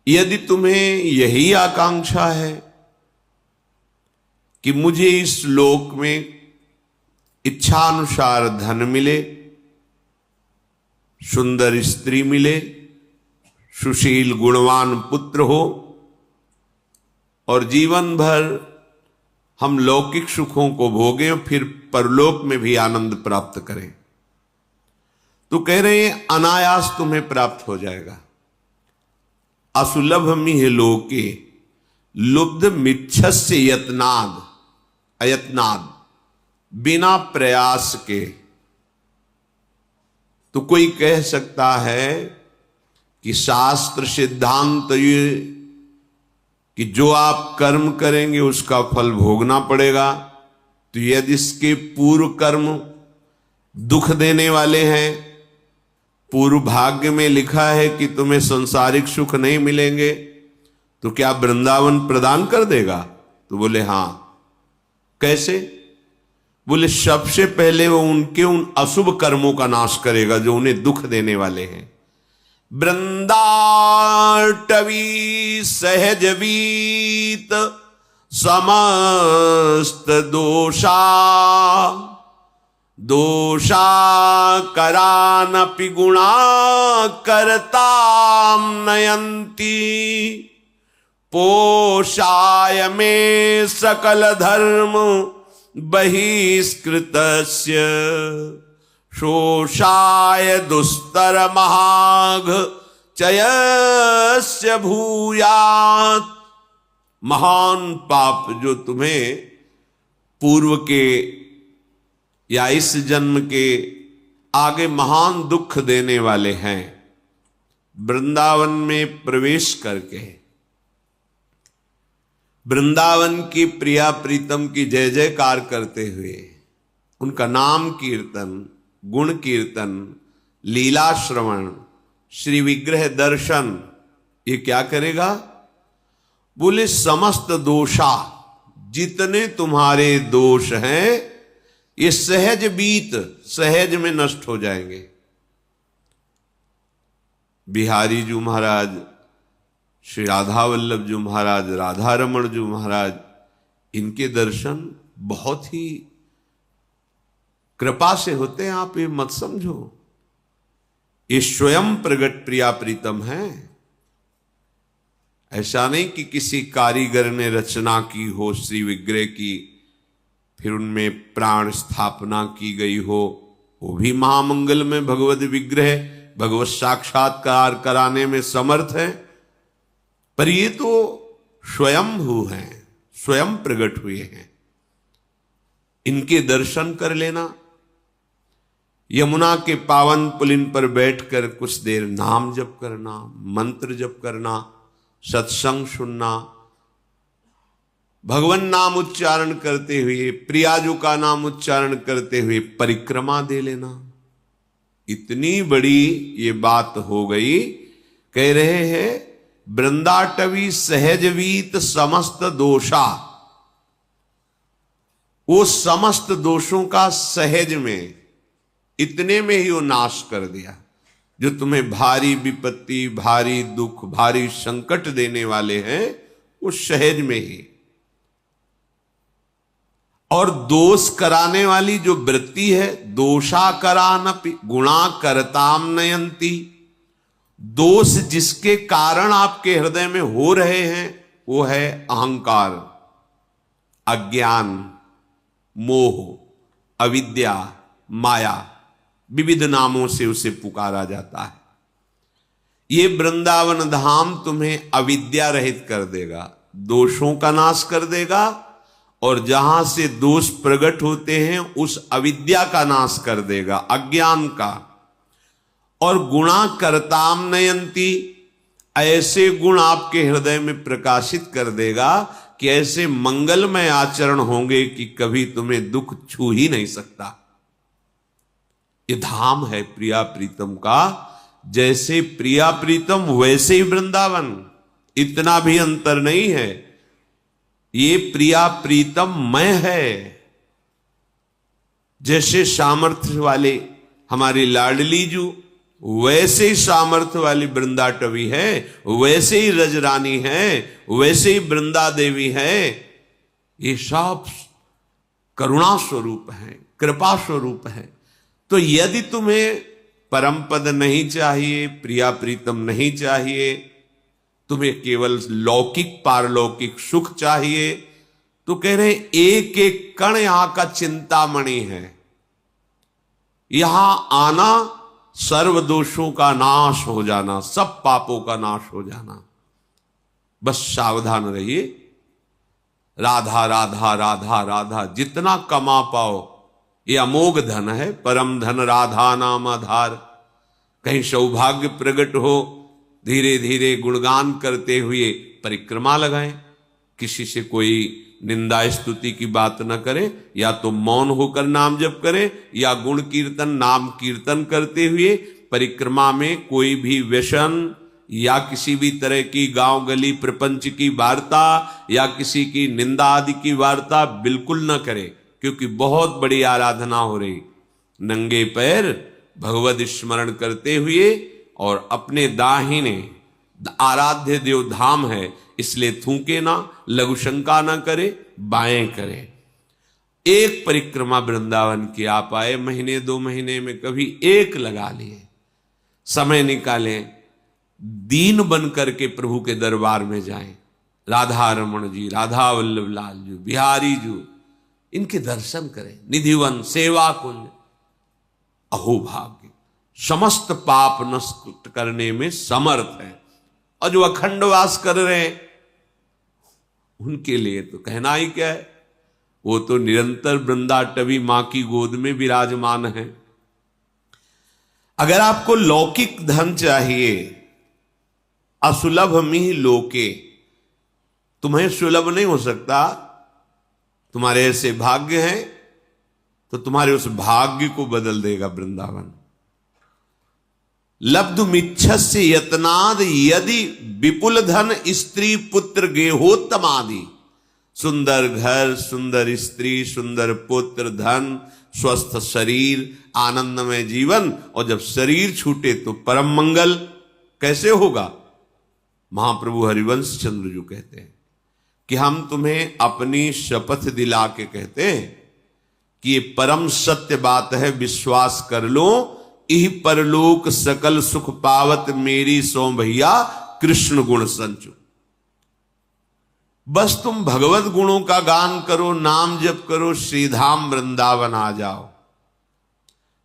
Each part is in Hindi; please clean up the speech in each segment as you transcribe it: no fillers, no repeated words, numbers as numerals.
यदि तुम्हें यही आकांक्षा है कि मुझे इस लोक में इच्छानुसार धन मिले, सुंदर स्त्री मिले, सुशील गुणवान पुत्र हो और जीवन भर हम लौकिक सुखों को भोगें और फिर परलोक में भी आनंद प्राप्त करें, तो कह रहे हैं अनायास तुम्हें प्राप्त हो जाएगा। असुलभ मिह लोके लुब्ध मिच्छस्य यत्नाद, अयत्नाद, बिना प्रयास के। तो कोई कह सकता है कि शास्त्र सिद्धांत ये कि जो आप कर्म करेंगे उसका फल भोगना पड़ेगा, तो यदि इसके पूर्व कर्म दुख देने वाले हैं, पूर्व भाग्य में लिखा है कि तुम्हें संसारिक सुख नहीं मिलेंगे, तो क्या वृंदावन प्रदान कर देगा? तो बोले हां। कैसे? बोले सबसे पहले वो उनके उन अशुभ कर्मों का नाश करेगा जो उन्हें दुख देने वाले हैं। वृंदाटवी सहजवीत समस्त दोषा, दोषा करानपि गुणा करताम नयंती, पोषाय में सकल धर्म बहिष्कृतस्य, शोषाय दुस्तर महाघ चयस्य भूयात्। महान पाप जो तुम्हें पूर्व के या इस जन्म के आगे महान दुख देने वाले हैं, वृंदावन में प्रवेश करके वृंदावन की प्रिया प्रीतम की जय जयकार करते हुए उनका नाम कीर्तन, गुण कीर्तन, लीला श्रवण, श्री विग्रह दर्शन, ये क्या करेगा? बोले समस्त दोषा, जितने तुम्हारे दोष हैं ये सहज बीत, सहज में नष्ट हो जाएंगे। बिहारी जी महाराज, श्री राधा वल्लभ जी महाराज, राधा रमण जी महाराज, इनके दर्शन बहुत ही कृपा से होते हैं। आप ये मत समझो, ये स्वयं प्रगट प्रिया प्रीतम है। ऐसा नहीं कि किसी कारीगर ने रचना की हो श्री विग्रह की, फिर उनमें प्राण स्थापना की गई हो। वो भी महामंगल में भगवत विग्रह, भगवत साक्षात्कार कराने में समर्थ है, पर ये तो स्वयंभू हैं, स्वयं प्रकट हुए हैं। इनके दर्शन कर लेना, यमुना के पावन पुलिन पर बैठकर कुछ देर नाम जप करना, मंत्र जप करना, सत्संग सुनना, भगवान नाम उच्चारण करते हुए, प्रियाजू का नाम उच्चारण करते हुए परिक्रमा दे लेना। इतनी बड़ी ये बात हो गई। कह रहे हैं वृंदाटवी सहजवीत समस्त दोषा, वो समस्त दोषों का सहज में, इतने में ही वो नाश कर दिया। जो तुम्हें भारी विपत्ति, भारी दुख, भारी संकट देने वाले हैं, वो सहज में ही। और दोष कराने वाली जो वृत्ति है, दोषा करानपि गुणा करताम नयंती, दोष जिसके कारण आपके हृदय में हो रहे हैं वो है अहंकार, अज्ञान, मोह, अविद्या, माया, विविध नामों से उसे पुकारा जाता है। ये वृंदावन धाम तुम्हें अविद्या रहित कर देगा, दोषों का नाश कर देगा, और जहां से दोष प्रकट होते हैं उस अविद्या का नाश कर देगा, अज्ञान का। और गुणा करताम नयंती, ऐसे गुण आपके हृदय में प्रकाशित कर देगा कि ऐसे मंगलमय आचरण होंगे कि कभी तुम्हें दुख छू ही नहीं सकता। ये धाम है प्रिया प्रीतम का। जैसे प्रिया प्रीतम वैसे ही वृंदावन, इतना भी अंतर नहीं है। ये प्रिया प्रीतम मय है। जैसे सामर्थ्य वाले हमारी लाडली जू, वैसे ही सामर्थ्य वाली वृंदा टवी है, वैसे ही रजरानी है, वैसे ही वृंदा देवी है। ये सब करुणा स्वरूप है, कृपा स्वरूप है। तो यदि तुम्हें परम पद नहीं चाहिए, प्रिया प्रीतम नहीं चाहिए, तुम्हें केवल लौकिक पारलौकिक सुख चाहिए, तो कह रहे एक एक कण यहां का चिंतामणि है। यहां आना सर्व दोषों का नाश हो जाना, सब पापों का नाश हो जाना। बस सावधान रहिए। राधा राधा राधा राधा जितना कमा पाओ ये अमोघ धन है, परम धन राधा नाम आधार। कहीं सौभाग्य प्रकट हो, धीरे धीरे गुणगान करते हुए परिक्रमा लगाएं। किसी से कोई निंदा स्तुति की बात न करें, या तो मौन होकर नाम जप करें, या गुण कीर्तन नाम कीर्तन करते हुए परिक्रमा में कोई भी व्यसन या किसी भी तरह की गांव गली प्रपंच की वार्ता या किसी की निंदा आदि की वार्ता बिल्कुल न करें, क्योंकि बहुत बड़ी आराधना हो रही। नंगे पैर भगवत स्मरण करते हुए और अपने दाहिने आराध्य देव धाम है इसलिए थूके ना, लघु शंका ना करे, बाएं करे। एक परिक्रमा वृंदावन की आप आए, महीने 2 महीने में कभी एक लगा लिए, समय निकालें, दीन बन करके प्रभु के दरबार में जाएं। राधा रमण जी, राधा वल्लभ लाल जी, बिहारी जी, इनके दर्शन करें। निधिवन सेवा कुंज, अहो भाग्य, समस्त पाप नष्ट करने में समर्थ है। और जो अखंड वास कर रहे हैं उनके लिए तो कहना ही क्या है, वो तो निरंतर वृंदा टवी मां की गोद में विराजमान है। अगर आपको लौकिक धन चाहिए, असुलभ मिह लोके, तुम्हें सुलभ नहीं हो सकता, तुम्हारे ऐसे भाग्य हैं, तो तुम्हारे उस भाग्य को बदल देगा वृंदावन। लब्धुमिच्छस्य यत्नाद यदि विपुल धन स्त्री पुत्र गेहोत्तमादि। सुंदर घर, सुंदर स्त्री, सुंदर पुत्र, धन, स्वस्थ शरीर, आनंदमय जीवन, और जब शरीर छूटे तो परम मंगल कैसे होगा? महाप्रभु हरिवंश चंद्र जी कहते हैं कि हम तुम्हें अपनी शपथ दिला के कहते हैं कि ये परम सत्य बात है, विश्वास कर लो। इह परलोक सकल सुख पावत मेरी सो भैया कृष्ण गुण संचु। बस तुम भगवत गुणों का गान करो, नाम जप करो, श्रीधाम वृंदावन आ जाओ।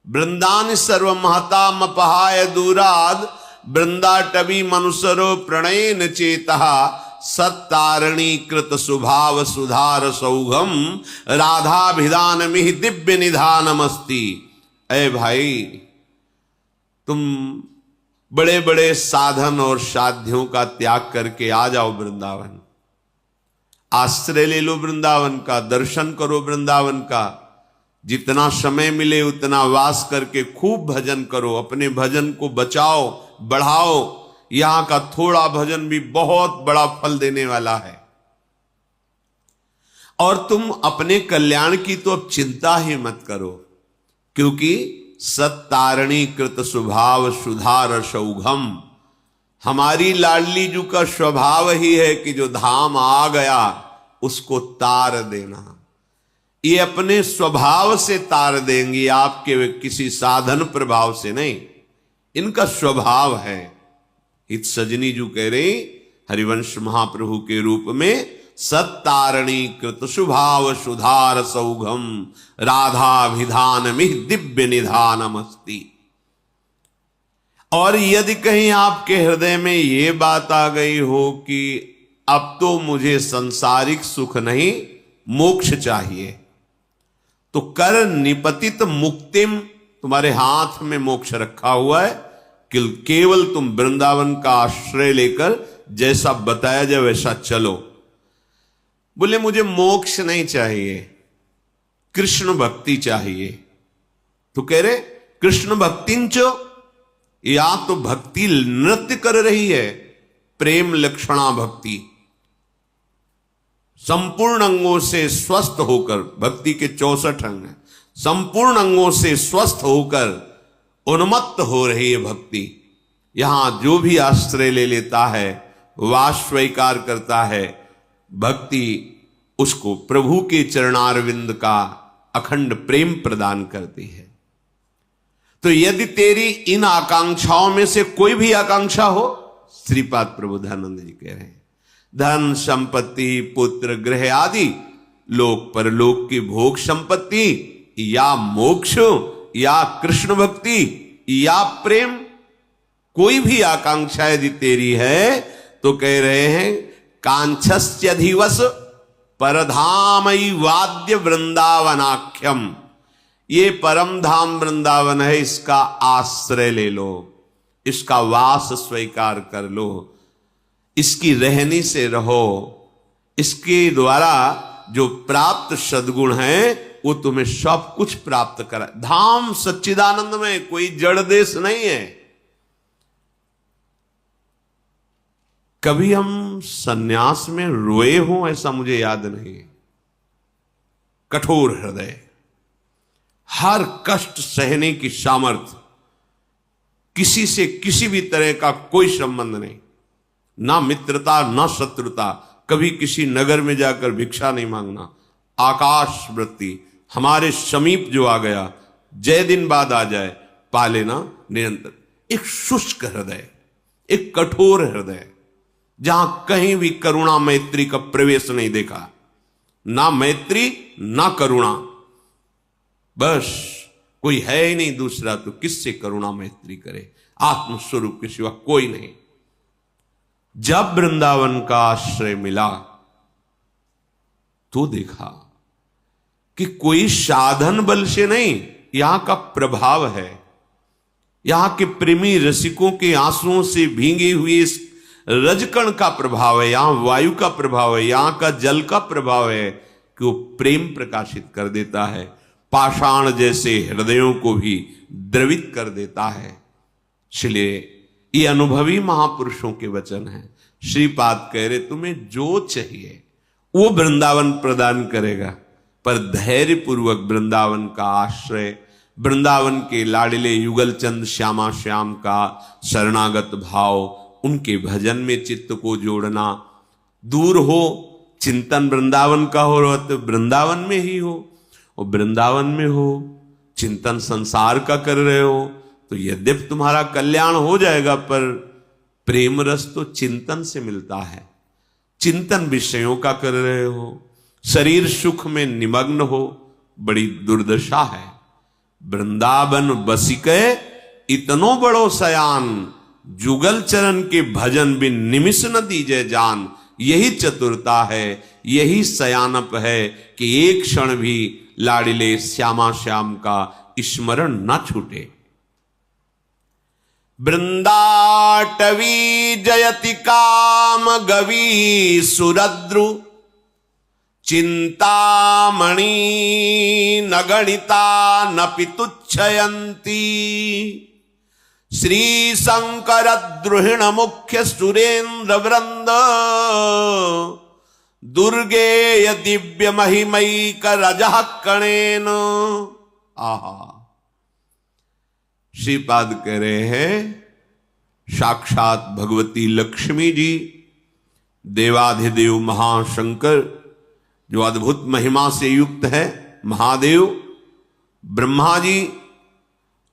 वृंदान सर्व महता मपहाय दूराद, वृंदा टवी मनुसरो प्रणयन चेता। सत्तारणी कृत सुभाव सुधार सौघम, राधाभिधान मिह दिव्य निधानमस्ति। ऐ भाई, तुम बड़े बड़े साधन और साध्यों का त्याग करके आ जाओ वृंदावन। आश्रय ले लो वृंदावन का, दर्शन करो वृंदावन का। जितना समय मिले उतना वास करके खूब भजन करो, अपने भजन को बचाओ, बढ़ाओ। यहां का थोड़ा भजन भी बहुत बड़ा फल देने वाला है। और तुम अपने कल्याण की तो अब चिंता ही मत करो, क्योंकि सत्तारणी कृत स्वभाव सुधार सौघम। हमारी लाडली जू का स्वभाव ही है कि जो धाम आ गया उसको तार देना। ये अपने स्वभाव से तार देंगी, आपके किसी साधन प्रभाव से नहीं, इनका स्वभाव है। इत सजनी जू कह रही हरिवंश महाप्रभु के रूप में, सत्तारणी कृत स्वभाव सुधार सौघम, राधाभिधान मिह दिव्य निधानमस्ति। और यदि कहीं आपके हृदय में ये बात आ गई हो कि अब तो मुझे सांसारिक सुख नहीं, मोक्ष चाहिए, तो कर निपतित मुक्तिम, तुम्हारे हाथ में मोक्ष रखा हुआ है कि केवल तुम वृंदावन का आश्रय लेकर जैसा बताया जाए वैसा चलो। बोले मुझे मोक्ष नहीं चाहिए, कृष्ण भक्ति चाहिए। तो कह रहे कृष्ण भक्तिंच, या तो भक्ति नृत्य कर रही है, प्रेम लक्षणा भक्ति, संपूर्ण अंगों से स्वस्थ होकर, भक्ति के 64 अंग हैं, संपूर्ण अंगों से स्वस्थ होकर उन्मत्त हो रही है भक्ति। यहां जो भी आश्रय ले लेता है, वास स्वीकार करता है, भक्ति उसको प्रभु के चरणारविंद का अखंड प्रेम प्रदान करती है। तो यदि तेरी इन आकांक्षाओं में से कोई भी आकांक्षा हो, श्रीपाद प्रबोधानंद जी कह रहे हैं, धन संपत्ति पुत्र गृह आदि लोक परलोक की भोग संपत्ति या मोक्ष या कृष्ण भक्ति या प्रेम, कोई भी आकांक्षा यदि तेरी है तो कह रहे हैं कांक्षस्यधिवस परधामई वाद्य वृंदावनाख्यम, ये परम धाम वृंदावन है, इसका आश्रय ले लो, इसका वास स्वीकार कर लो, इसकी रहनी से रहो, इसके द्वारा जो प्राप्त सद्गुण है वो तुम्हें सब कुछ प्राप्त करा। धाम सच्चिदानंद में कोई जड़ देश नहीं है। कभी हम सन्यास में रोए हों ऐसा मुझे याद नहीं। कठोर हृदय, हर कष्ट सहने की सामर्थ्य, किसी से किसी भी तरह का कोई संबंध नहीं, ना मित्रता ना शत्रुता, कभी किसी नगर में जाकर भिक्षा नहीं मांगना, आकाश वृत्ति, हमारे समीप जो आ गया जय दिन बाद आ जाए पा लेना निरंतर। एक शुष्क हृदय, एक कठोर हृदय, जहां कहीं भी करुणा मैत्री का प्रवेश नहीं देखा, ना मैत्री ना करुणा, बस कोई है ही नहीं दूसरा तो किससे करुणा मैत्री करे, आत्मस्वरूप के सिवा कोई नहीं। जब वृंदावन का आश्रय मिला तो देखा कि कोई साधन बल से नहीं, यहां का प्रभाव है, यहां के प्रेमी रसिकों के आंसुओं से भींगे हुए इस रजकण का प्रभाव है, यहां वायु का प्रभाव है, यहां का जल का प्रभाव है कि वो प्रेम प्रकाशित कर देता है, पाषाण जैसे हृदयों को भी द्रवित कर देता है। इसलिए ये अनुभवी महापुरुषों के वचन हैं। श्रीपाद कह रहे तुम्हें जो चाहिए वो वृंदावन प्रदान करेगा, पर धैर्य पूर्वक वृंदावन का आश्रय, वृंदावन के लाडले युगलचंद श्यामा श्याम का शरणागत भाव, उनके भजन में चित्त को जोड़ना, दूर हो चिंतन वृंदावन का हो रहा तो वृंदावन में ही हो, और वृंदावन में हो चिंतन संसार का कर रहे हो तो यद्यपि तुम्हारा कल्याण हो जाएगा, पर प्रेम रस तो चिंतन से मिलता है। चिंतन विषयों का कर रहे हो, शरीर सुख में निमग्न हो, बड़ी दुर्दशा है। वृंदावन बसिके इतनो बड़ो सयान, जुगल चरण के भजन बिन निमिष न दीजे जान। यही चतुरता है, यही सयानप है कि एक क्षण भी लाडिले श्यामा श्याम का स्मरण न छूटे। वृंदाटवी जयति काम गवी सुरद्रु, चिंतामणि न गणिता न पितुच्छयंती। श्री शंकर द्रुहिण मुख्य सुरेंद्र वृंद, दुर्गेय दिव्य महिमैक रजः कणेन। आहा, श्रीपाद कह रहे हैं साक्षात भगवती लक्ष्मी जी, देवाधिदेव महाशंकर जो अद्भुत महिमा से युक्त है, महादेव, ब्रह्मा जी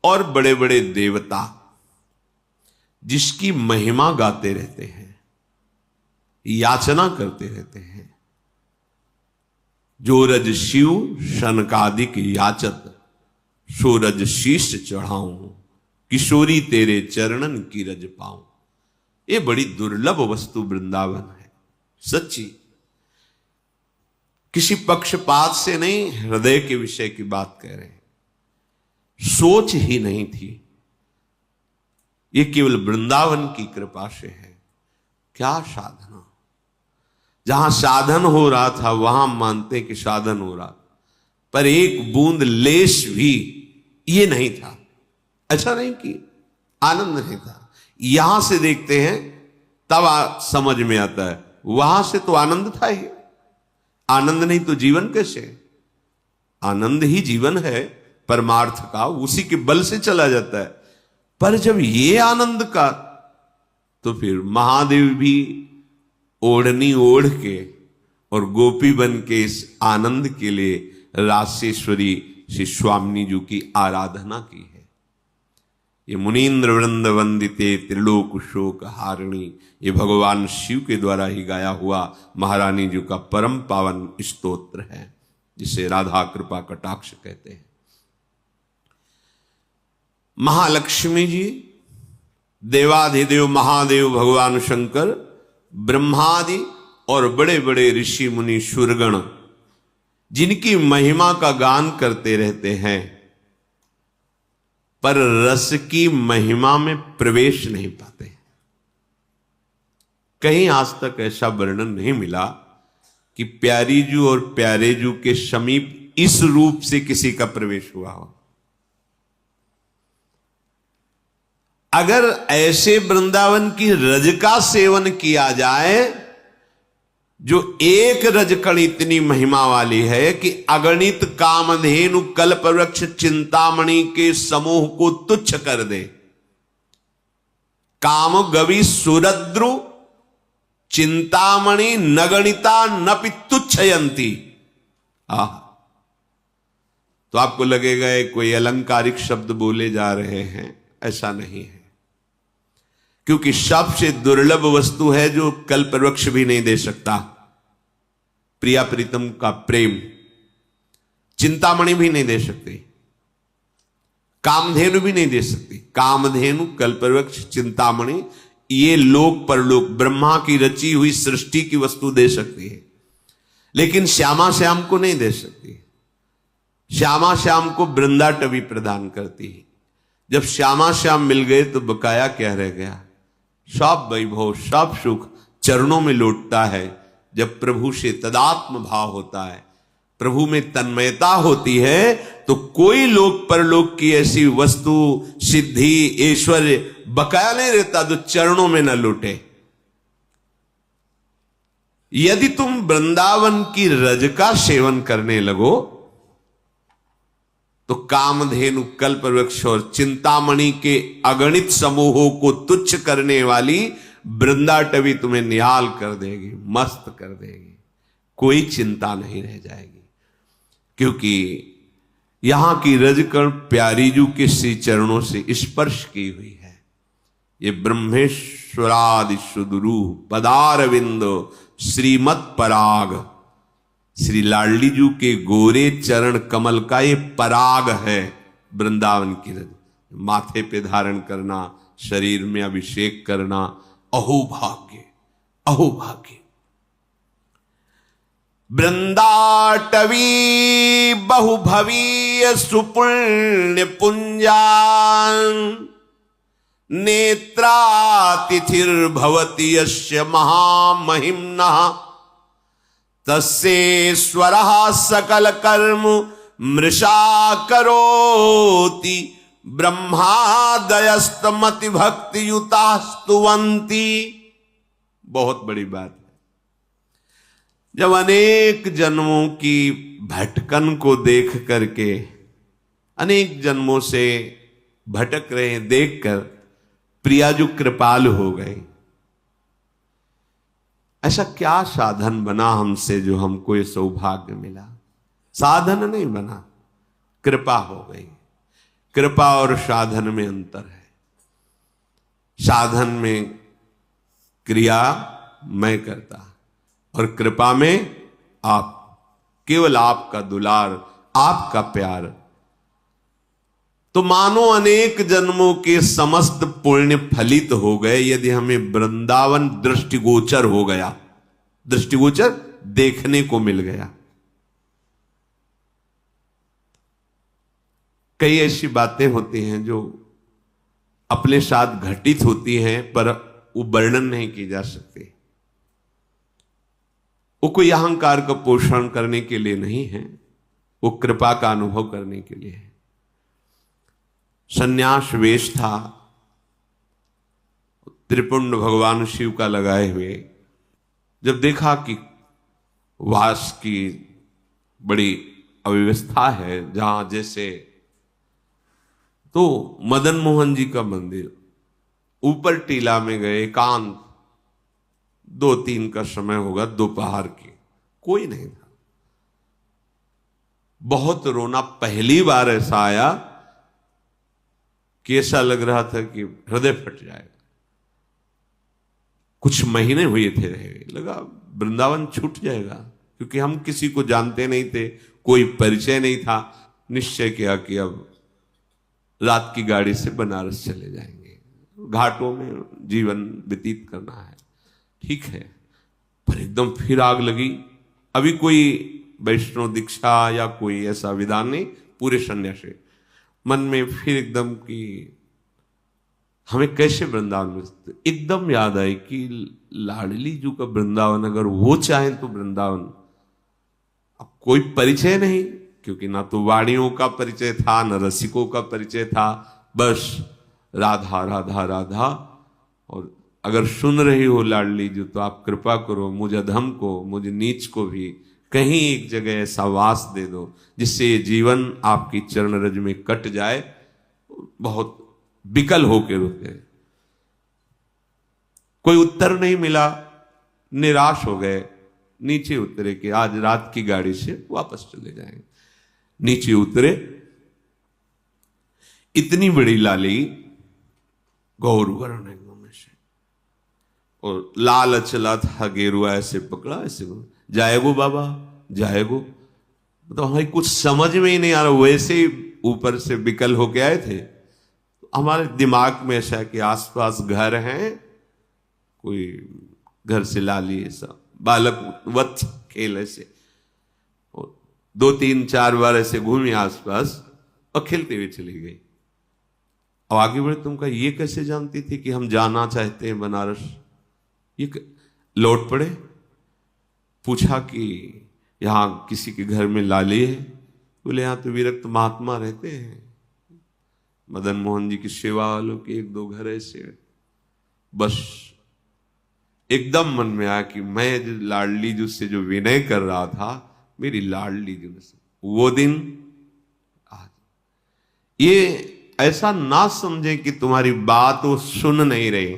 और बड़े बड़े देवता जिसकी महिमा गाते रहते हैं, याचना करते रहते हैं। जो रज शिव शनकादिक याचत, सूरज शीश चढ़ाऊं, किशोरी तेरे चरणन की रज पाऊं। ये बड़ी दुर्लभ वस्तु वृंदावन है, सच्ची। किसी पक्षपात से नहीं, हृदय के विषय की बात कह रहे हैं। सोच ही नहीं थी, ये केवल वृंदावन की कृपा से है। क्या साधना, जहां साधन हो रहा था वहां मानते कि साधन हो रहा, पर एक बूंद लेश भी ये नहीं था। अच्छा नहीं कि आनंद नहीं था। यहां से देखते हैं तब समझ में आता है, वहां से तो आनंद था ही। आनंद नहीं तो जीवन कैसे? आनंद ही जीवन है परमार्थ का, उसी के बल से चला जाता है। पर जब ये आनंद का, तो फिर महादेव भी ओढ़नी ओढ़ के और गोपी बन के इस आनंद के लिए रासेश्वरी श्री स्वामिनी जी की आराधना की है। ये मुनीन्द्र वृंद वंदिते त्रिलोक शोक हारिणी, ये भगवान शिव के द्वारा ही गाया हुआ महारानी जी का परम पावन स्तोत्र है, जिसे राधा कृपा कटाक्ष कहते हैं। महालक्ष्मी जी, देवाधिदेव महादेव भगवान शंकर, ब्रह्मादि और बड़े बड़े ऋषि मुनि शूरगण जिनकी महिमा का गान करते रहते हैं, पर रस की महिमा में प्रवेश नहीं पाते। कहीं आज तक ऐसा वर्णन नहीं मिला कि प्यारी जू और प्यारे जू के समीप इस रूप से किसी का प्रवेश हुआ हो। अगर ऐसे वृंदावन की रज का सेवन किया जाए, जो एक रजकण इतनी महिमा वाली है कि अगणित कामधेनु कल्प वृक्ष चिंतामणि के समूह को तुच्छ कर दे। काम गवि सुरद्रु चिंतामणि नगणिता नपि तुच्छयंती। तो आपको लगेगा कोई अलंकारिक शब्द बोले जा रहे हैं, ऐसा नहीं है, क्योंकि सबसे दुर्लभ वस्तु है जो कल्प वृक्ष भी नहीं दे सकता। प्रिया प्रीतम का प्रेम चिंतामणि भी नहीं दे सकती, कामधेनु भी नहीं दे सकती। कामधेनु कल्प वृक्ष चिंतामणि ये लोक परलोक ब्रह्मा की रची हुई सृष्टि की वस्तु दे सकती है, लेकिन श्यामा श्याम को नहीं दे सकती। श्यामा श्याम को वृंदाटवी प्रदान करती है। जब श्यामा श्याम मिल गए तो बकाया क्या रह गया? सब वैभव सब सुख चरणों में लौटता है। जब प्रभु से तदात्म भाव होता है, प्रभु में तन्मयता होती है, तो कोई लोक परलोक की ऐसी वस्तु सिद्धि ऐश्वर्य बकाया नहीं रहता जो चरणों में न लौटे। यदि तुम वृंदावन की रज का सेवन करने लगो तो कामधेनु कल्प वृक्ष और चिंतामणि के अगणित समूहों को तुच्छ करने वाली वृंदाटवी तुम्हें निहाल कर देगी, मस्त कर देगी। कोई चिंता नहीं रह जाएगी, क्योंकि यहां की रजकण प्यारीजू के श्री चरणों से स्पर्श की हुई है। ये ब्रह्मेश्वरादि सुदुरू पदारविंदो श्रीमत पराग, श्री लाडली जू के गोरे चरण कमल का ये पराग है। वृंदावन की रज माथे पे धारण करना, शरीर में अभिषेक करना, अहोभाग्य अहोभाग्य। वृंदाटवी बहुभवीय सुपुण्य पुंजान नेत्रातिथिर्भवति यस्य महामहिम्नः तस्येश्वरः सकल कर्म मृषा करोति ब्रह्मादयस्तमति भक्ति युता स्तुवंती। बहुत बड़ी बात है। जब अनेक जन्मों की भटकन को देख करके, अनेक जन्मों से भटक रहे हैं देखकर प्रियाजू कृपालु हो गए। ऐसा क्या साधन बना हमसे जो हमको ये सौभाग्य मिला? साधन नहीं बना, कृपा हो गई। कृपा और साधन में अंतर है। साधन में क्रिया मैं करता और कृपा में आप, केवल आपका दुलार, आपका प्यार। तो मानो अनेक जन्मों के समस्त पुण्य फलित हो गए यदि हमें वृंदावन दृष्टिगोचर हो गया, दृष्टिगोचर देखने को मिल गया। कई ऐसी बातें होती हैं जो अपने साथ घटित होती हैं पर वो वर्णन नहीं की जा सकती। वो कोई अहंकार का पोषण करने के लिए नहीं है, वो कृपा का अनुभव करने के लिए है। सन्यास वेश था, त्रिपुंड भगवान शिव का लगाए हुए। जब देखा कि वास की बड़ी अव्यवस्था है जहां जैसे, तो मदन मोहन जी का मंदिर, ऊपर टीला में गए, एकांत, 2-3 का समय होगा, दोपहर के, कोई नहीं था। बहुत रोना, पहली बार ऐसा आया कि ऐसा लग रहा था कि हृदय फट जाएगा। कुछ महीने हुए थे रहे, लगा वृंदावन छूट जाएगा, क्योंकि हम किसी को जानते नहीं थे, कोई परिचय नहीं था। निश्चय किया कि अब रात की गाड़ी से बनारस चले जाएंगे, घाटों में जीवन व्यतीत करना है, ठीक है। पर एकदम फिर आग लगी। अभी कोई वैष्णव दीक्षा या कोई ऐसा विधान नहीं, पूरे संन्यासी। मन में फिर एकदम कि हमें कैसे वृंदावन में, एकदम याद आई कि लाडली जी का वृंदावन, अगर वो चाहें तो वृंदावन। अब कोई परिचय नहीं, क्योंकि ना तो वाणियों का परिचय था, न रसिकों का परिचय था, बस राधा राधा राधा। और अगर सुन रही हो लाडली जी, तो आप कृपा करो, मुझ अधम को, मुझ नीच को भी कहीं एक जगह ऐसा वास दे दो जिससे ये जीवन आपकी चरण रज में कट जाए। बहुत विकल होकर रुके, कोई उत्तर नहीं मिला, निराश हो गए, नीचे उतरे कि आज रात की गाड़ी से वापस चले जाएंगे। नीचे उतरे, इतनी बड़ी लाली, गौर वर्ण एकदम ऐसे, और लाल चला था, गेरुआ ऐसे पकड़ा, ऐसे जाएगो बाबा जाएगो। तो हमें कुछ समझ में ही नहीं आ रहा, वैसे ही ऊपर से विकल होके आए थे। हमारे दिमाग में ऐसा है कि आसपास घर हैं, कोई घर से लाली ऐसा बालक वत्स खेल ऐसे, 2-3-4 बार ऐसे घूमी आसपास और खेलते हुए चली गई। अब आगे बढ़े, तुम कहा ये कैसे जानती थी कि हम जाना चाहते हैं बनारस? ये लौट पड़े, पूछा कि यहां किसी के घर में लाली है? बोले यहां तो विरक्त महात्मा रहते हैं, मदन मोहन जी की सेवा वालों के 1-2 घर ऐसे। बस एकदम मन में आया कि मैं लाडली जी से जो विनय कर रहा था, मेरी लाडली जी ने वो दिन आज। ये ऐसा ना समझे कि तुम्हारी बात वो सुन नहीं रही,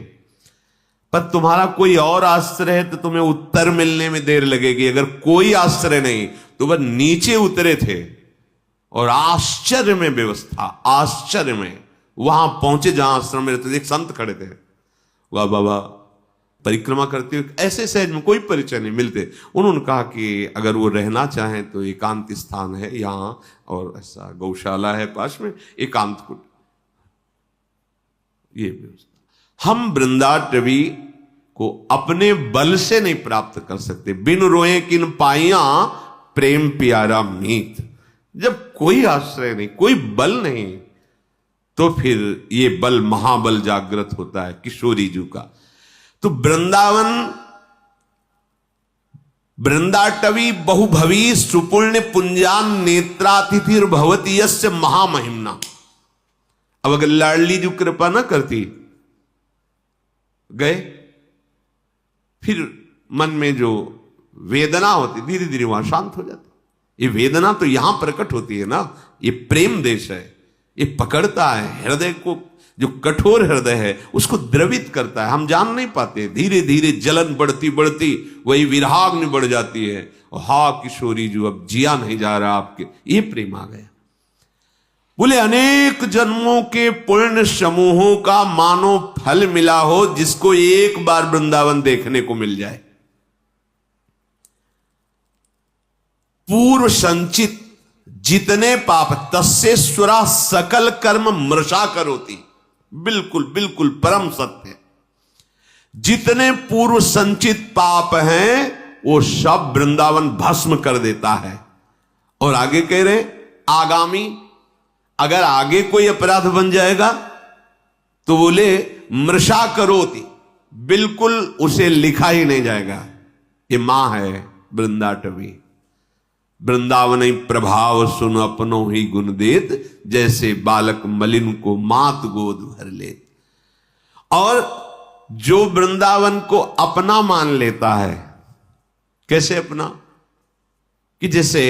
पर तुम्हारा कोई और आश्रय है तो तुम्हें उत्तर मिलने में देर लगेगी। अगर कोई आश्रय नहीं तो वह नीचे उतरे थे और आश्चर्य में व्यवस्था, आश्चर्य में वहां पहुंचे जहां आश्रम में रहते थे। एक संत खड़े थे, वाह बाबा परिक्रमा करते हुए, ऐसे सहज में कोई परिचय नहीं मिलते। उन्होंने कहा कि अगर वो रहना चाहें तो एकांत स्थान है यहाँ, और ऐसा गौशाला है पास में, एकांत कुट, ये व्यवस्था। हम वृंदाटवी को अपने बल से नहीं प्राप्त कर सकते। बिन रोए किन पाइया प्रेम प्यारा मीत। जब कोई आश्रय नहीं, कोई बल नहीं, तो फिर ये बल महाबल जागृत होता है किशोरी जी का। तो वृंदावन, वृंदाटवी बहुभवी सुपुण्य पुंजान नेत्रातिथिर भवती यस्य महामहिमना। अब अगर लाडली जी कृपा ना करती, गए, फिर मन में जो वेदना होती धीरे धीरे वहां शांत हो जाती। ये वेदना तो यहां प्रकट होती है ना, ये प्रेम देश है, ये पकड़ता है हृदय को, जो कठोर हृदय है उसको द्रवित करता है। हम जान नहीं पाते, धीरे धीरे जलन बढ़ती बढ़ती वही विराग्नि बढ़ जाती है। और हा किशोरी जो अब जिया नहीं जा रहा आपके, ये प्रेम आ गया। बोले अनेक जन्मों के पुण्य समूहों का मानो फल मिला हो जिसको एक बार वृंदावन देखने को मिल जाए। पूर्व संचित जितने पाप तस्येश्वरा सकल कर्म मृषा करोति। बिल्कुल बिल्कुल परम सत्य। जितने पूर्व संचित पाप हैं वो सब वृंदावन भस्म कर देता है। और आगे कह रहे आगामी, अगर आगे कोई अपराध बन जाएगा तो बोले मृषा करोति, बिल्कुल उसे लिखा ही नहीं जाएगा। ये मां है वृंदाटवी। वृंदावन प्रभाव सुन अपनो ही गुण देत, जैसे बालक मलिन को मात गोद भर लेत। और जो वृंदावन को अपना मान लेता है, कैसे अपना, कि जैसे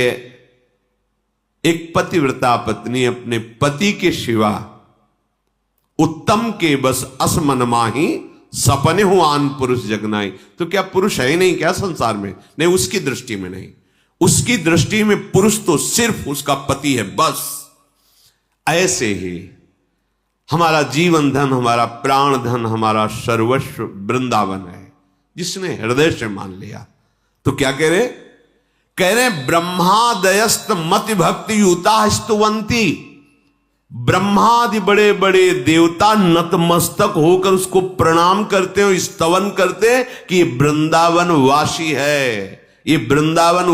एक पतिव्रता पत्नी अपने पति के सिवा उत्तम के बस असमन माही, सपने हो आन पुरुष जगनाई। तो क्या पुरुष है ही नहीं क्या संसार में? नहीं, उसकी दृष्टि में नहीं। उसकी दृष्टि में पुरुष तो सिर्फ उसका पति है, बस। ऐसे ही हमारा जीवन धन, हमारा प्राण धन, हमारा सर्वस्व वृंदावन है, जिसने हृदय से मान लिया। तो क्या कह रहे ब्रह्मादयस्त मति भक्ति युता स्तुवंती। ब्रह्मादि बड़े बड़े देवता नतमस्तक होकर उसको प्रणाम करते हो, स्तवन करते कि ये वृंदावन वासी है, ये वृंदावन